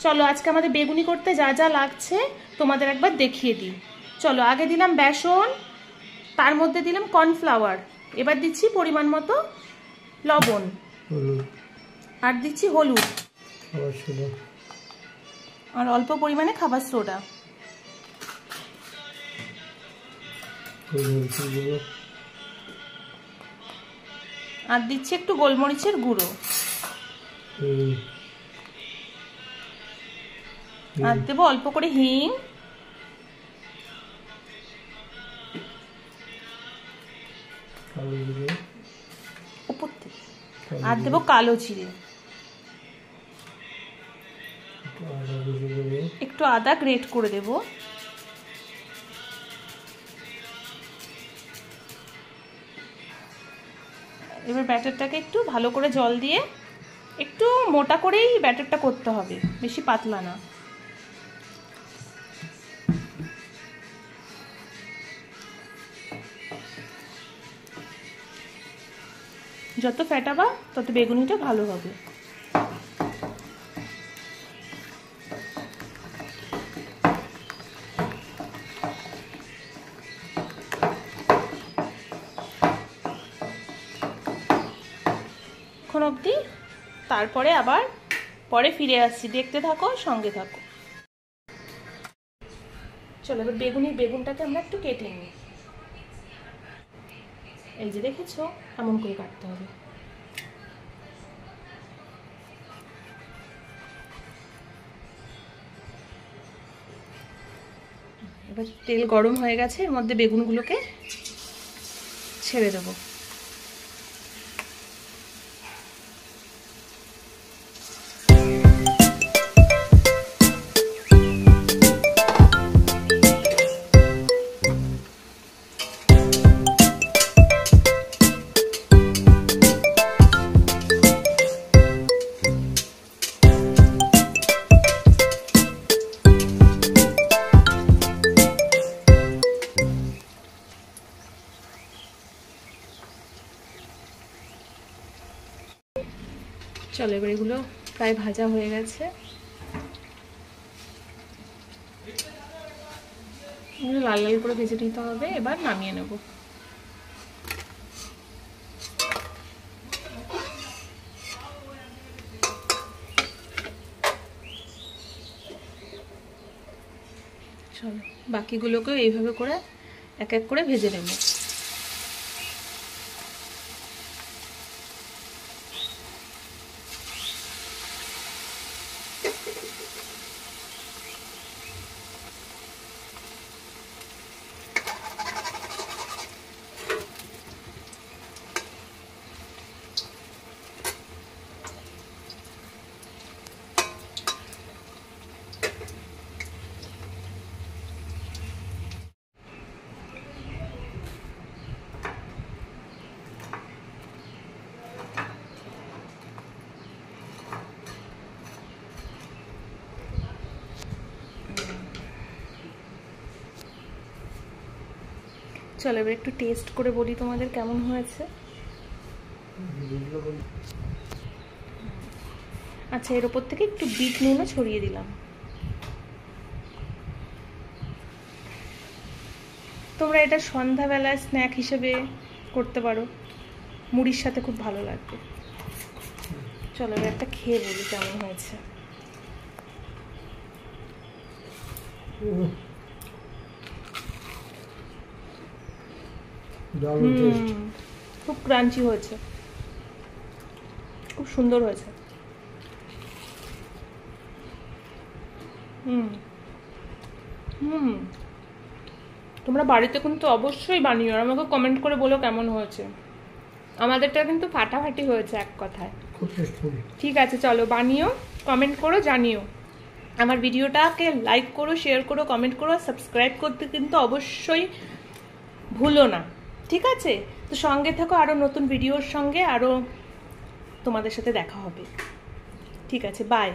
চলো আজকে আমাদের বেগুনি করতে যা যা লাগছে তোমাদের একবার দেখিয়ে দিই। চলো, আগে দিলাম বেসন, তার মধ্যে দিলাম কর্নফ্লাওয়ার, এবার দিচ্ছি পরিমাণ মতো লবণ, আর দিচ্ছি হলুদ, আর অল্প পরিমাণে খাবার সোডা, আর দিচ্ছি একটু গোলমরিচের গুঁড়ো, আর দেবো অল্প করে হিং, উপর থেকে, আর দেবো কালো জিরে, একটু আদা গ্রেট করে দেবো, এবার ব্যাটারটাকে একটু ভালো করে জল দিয়ে একটু মোটা করেই ব্যাটারটা করতে হবে, বেশি পাতলা না। যত ফেটাবা তত বেগুনিটা ভালো হবে। এখন অবধি, তারপরে আবার পরে ফিরে আসছি, দেখতে থাকো, সঙ্গে থাকো। চলো এবার বেগুনটাকে আমরা একটু কেটে নিই। এই যে দেখেছো, এমন করে কাটতে হবে। এবার তেল গরম হয়ে গেছে, এর মধ্যে বেগুনগুলোকে ছেড়ে দেবো। চলো এবার এগুলো প্রায় ভাজা হয়ে গেছে, লাল লাল করে ভেজে নিতে হবে। এবার নামিয়ে নেব। চলো বাকিগুলোকেও এইভাবে করে এক এক করে ভেজে নেব। চলো এবার একটু টেস্ট করে বলি তোমাদের কেমন হয়েছে। আচ্ছা, এর ওপর থেকে একটু বিট নুনও ছড়িয়ে দিলাম। তোমরা এটা সন্ধ্যাবেলায় স্ন্যাক হিসেবে করতে পারো, মুড়ির সাথে খুব ভালো লাগবে। চলো এবার একটা খেয়ে বলি কেমন হয়েছে। খুব ক্রাঞ্চি হয়েছে, খুব সুন্দর হয়েছে। তোমরা বাড়িতে কিন্তু অবশ্যই বানিও, আর আমাকে কমেন্ট করে বলো কেমন হয়েছে। আমাদেরটা কিন্তু ফাটাফাটি হয়েছে এক কথায়। ঠিক আছে, চলো বানিও, কমেন্ট করো, জানিও। আমার ভিডিওটাকে লাইক করো, শেয়ার করো, কমেন্ট করো, সাবস্ক্রাইব করতে কিন্তু অবশ্যই ভুলো না। ঠিক আছে, তো সঙ্গে থাকো, আরও নতুন ভিডিওর সঙ্গে আরও তোমাদের সাথে দেখা হবে। ঠিক আছে, বাই।